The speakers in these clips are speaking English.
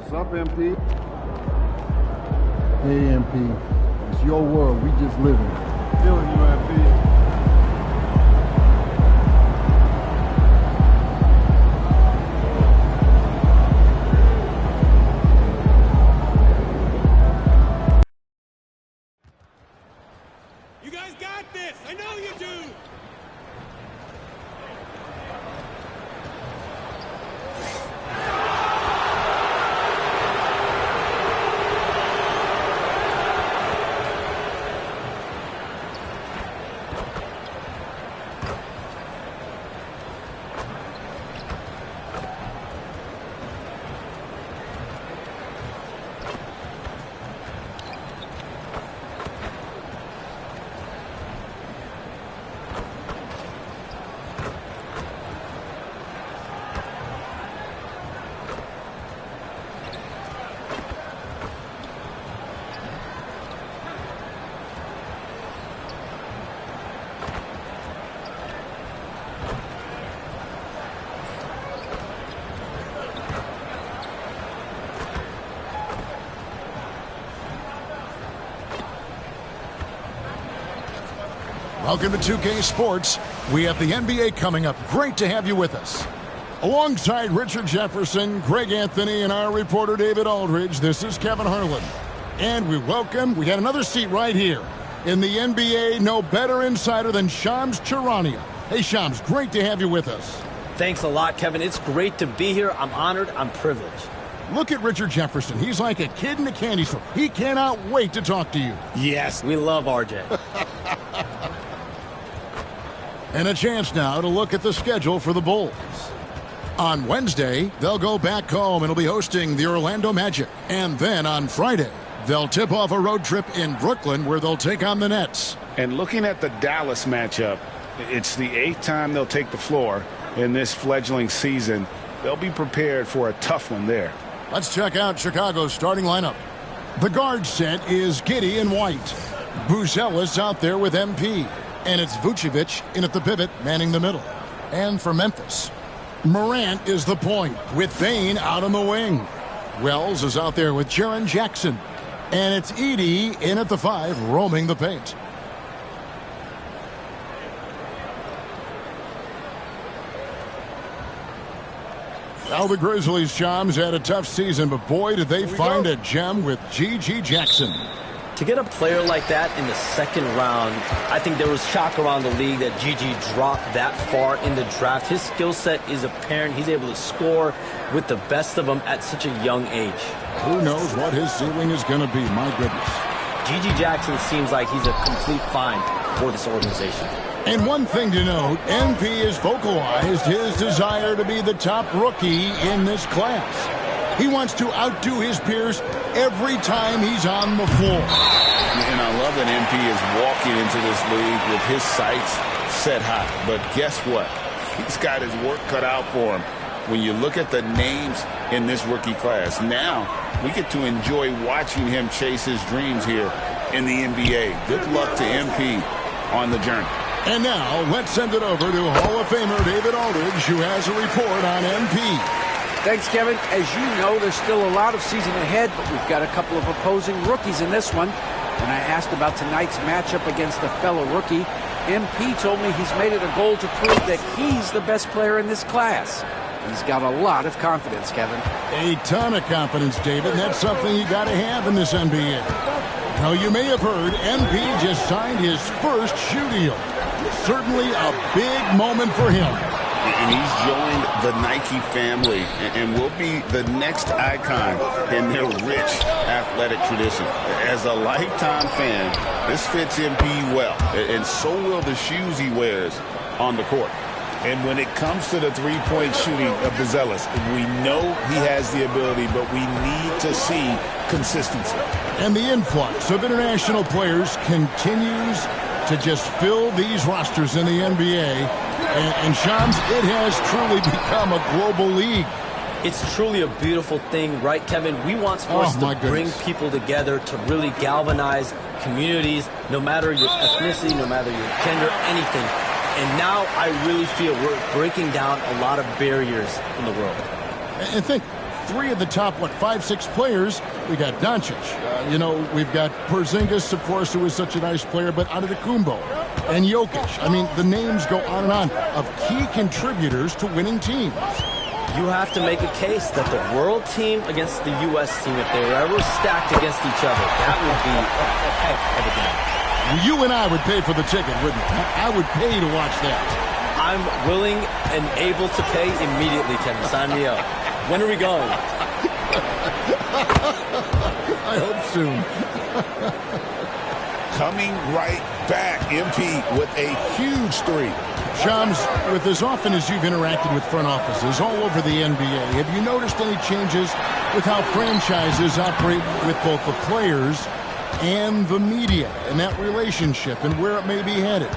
What's up, MP? Hey, MP. It's your world. We just live in it. Feeling you, MP. You guys got this! I know you do! Welcome to 2K Sports. We have the NBA coming up. Great to have you with us. Alongside Richard Jefferson, Greg Anthony, and our reporter David Aldridge, this is Kevin Harlan. And we got another seat right here. In the NBA, no better insider than Shams Charania. Hey, Shams, great to have you with us. Thanks a lot, Kevin. It's great to be here. I'm honored. I'm privileged. Look at Richard Jefferson. He's like a kid in a candy store. He cannot wait to talk to you. Yes, we love RJ. And a chance now to look at the schedule for the Bulls. On Wednesday, they'll go back home and will be hosting the Orlando Magic. And then on Friday, they'll tip off a road trip in Brooklyn where they'll take on the Nets. And looking at the Dallas matchup, it's the 8th time they'll take the floor in this fledgling season. They'll be prepared for a tough one there. Let's check out Chicago's starting lineup. The guard set is Giddey and White. Buzelis out there with MP. And it's Vucevic in at the pivot, manning the middle. And for Memphis, Morant is the point, with Bane out on the wing. Wells is out there with Jaren Jackson. And it's Edey in at the 5, roaming the paint. Well, the Grizzlies, Shams, had a tough season, but boy, did they find a gem with G.G. Jackson. To get a player like that in the second round, I think there was shock around the league that Gigi dropped that far in the draft. His skill set is apparent. He's able to score with the best of them at such a young age. Who knows what his ceiling is going to be, my goodness. G.G. Jackson seems like he's a complete find for this organization. And one thing to note, MP has vocalized his desire to be the top rookie in this class. He wants to outdo his peers every time he's on the floor. And I love that MP is walking into this league with his sights set high. But guess what? He's got his work cut out for him. When you look at the names in this rookie class, now we get to enjoy watching him chase his dreams here in the NBA. Good luck to MP on the journey. And now let's send it over to Hall of Famer David Aldridge, who has a report on MP. Thanks, Kevin. As you know, there's still a lot of season ahead, but we've got a couple of opposing rookies in this one. When I asked about tonight's matchup against a fellow rookie, MP told me he's made it a goal to prove that he's the best player in this class. He's got a lot of confidence, Kevin. A ton of confidence, David. That's something you got to have in this NBA. Now, you may have heard MP just signed his first shoe deal. Certainly a big moment for him. And he's joined the Nike family and will be the next icon in their rich athletic tradition. As a lifetime fan, this fits MP well, and so will the shoes he wears on the court. And when it comes to the three-point shooting of Buzelis, we know he has the ability, but we need to see consistency. And the influx of international players continues to just fill these rosters in the NBA. And Shams, it has truly become a global league. It's truly a beautiful thing, right, Kevin? We want sports to bring people together, to really galvanize communities, no matter your ethnicity, no matter your gender, anything. And now I really feel we're breaking down a lot of barriers in the world. And think, three of the top, 5-6 players. We got Doncic. We've got Porzingis, of course, who is such a nice player, but Antetokounmpo and Jokic. I mean, the names go on and on of key contributors to winning teams. You have to make a case that the world team against the U.S. team, if they were ever stacked against each other, that would be a heck of a game. You and I would pay for the ticket, wouldn't we? I would pay to watch that. I'm willing and able to pay immediately, Kevin. Sign me up. When are we going? I hope soon. Coming right back, MP with a huge three. Shams, with as often as you've interacted with front offices all over the NBA, have you noticed any changes with how franchises operate with both the players and the media and that relationship and where it may be headed?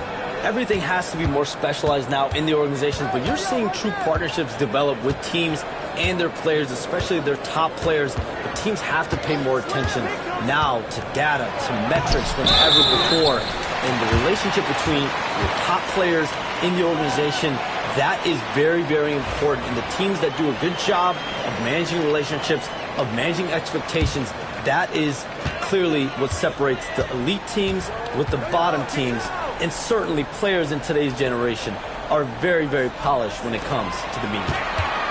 Everything has to be more specialized now in the organizations, but you're seeing true partnerships develop with teams and their players, especially their top players. But teams have to pay more attention now to data, to metrics than ever before. And the relationship between your top players in the organization, that is very, very important. And the teams that do a good job of managing relationships, of managing expectations, that is clearly what separates the elite teams with the bottom teams. And certainly players in today's generation are very, very polished when it comes to the media.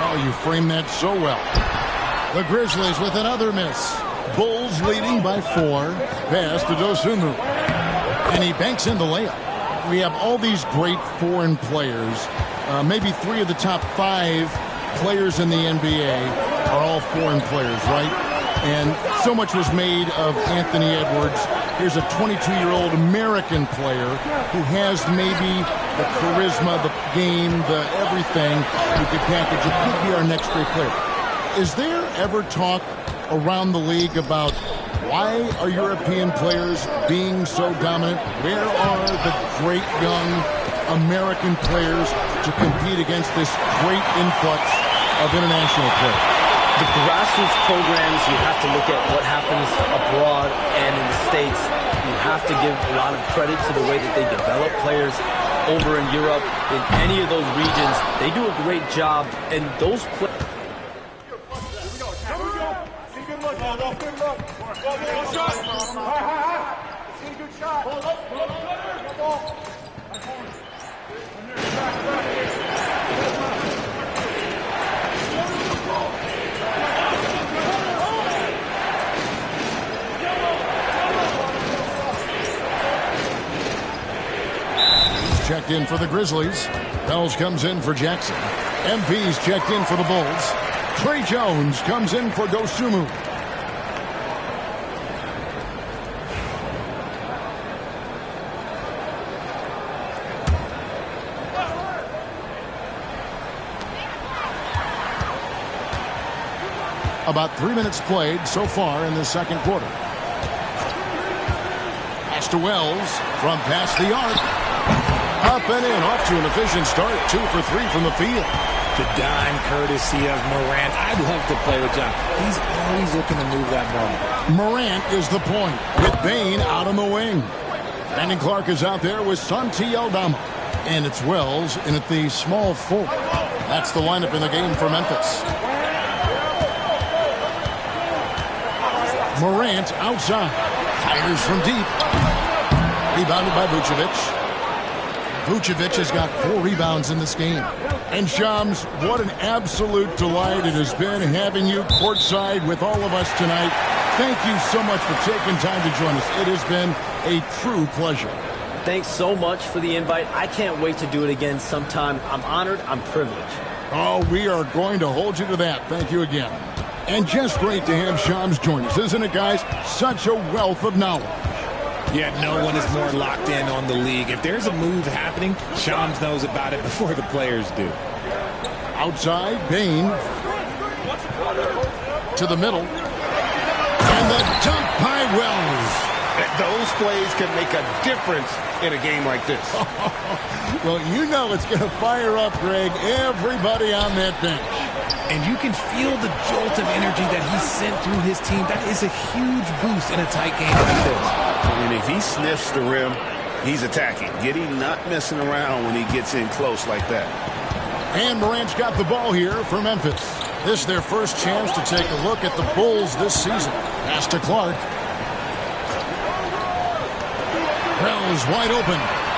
Oh, you framed that so well. The Grizzlies with another miss. Bulls leading by 4. Pass to Dosunmu. And he banks in the layup. We have all these great foreign players. Maybe 3 of the top 5 players in the NBA are all foreign players, right? And so much was made of Anthony Edwards. Here's a 22-year-old American player who has maybe the charisma, the game, the everything we could package. It could be our next great player. Is there ever talk around the league about why are European players being so dominant? Where are the great young American players to compete against this great influx of international players? The grassroots programs, you have to look at what happens abroad and in the States. You have to give a lot of credit to the way that they develop players over in Europe. In any of those regions, they do a great job. And those players... Checked in for the Grizzlies. Bells comes in for Jackson. MP's checked in for the Bulls. Trey Jones comes in for Dosunmu. About 3 minutes played so far in the second quarter. Pass to Wells from past the arc. Up and in, off to an efficient start. 2 for 3 from the field. The dime courtesy of Morant. I'd love to play with John. He's always looking to move that ball. Morant is the point with Bane out on the wing. Brandon Clark is out there with Santi Aldama. And it's Wells in at the small forward. That's the lineup in the game for Memphis. Morant outside. Fires from deep. Rebounded by Vucevic. Vucevic has got 4 rebounds in this game. And Shams, what an absolute delight it has been having you courtside with all of us tonight. Thank you so much for taking time to join us. It has been a true pleasure. Thanks so much for the invite. I can't wait to do it again sometime. I'm honored. I'm privileged. Oh, we are going to hold you to that. Thank you again. And just great to have Shams join us, isn't it, guys? Such a wealth of knowledge. Yeah, no one is more locked in on the league. If there's a move happening, Shams knows about it before the players do. Outside, Bane. To the middle. And the dunk by Wells. Those plays can make a difference in a game like this. Well, you know it's going to fire up, Greg, everybody on that bench. And you can feel the jolt of energy that he sent through his team. That is a huge boost in a tight game like this. And if he sniffs the rim, he's attacking. Giddy not messing around when he gets in close like that. And Morant's got the ball here for Memphis. This is their first chance to take a look at the Bulls this season. Pass to Clark. Wells wide open.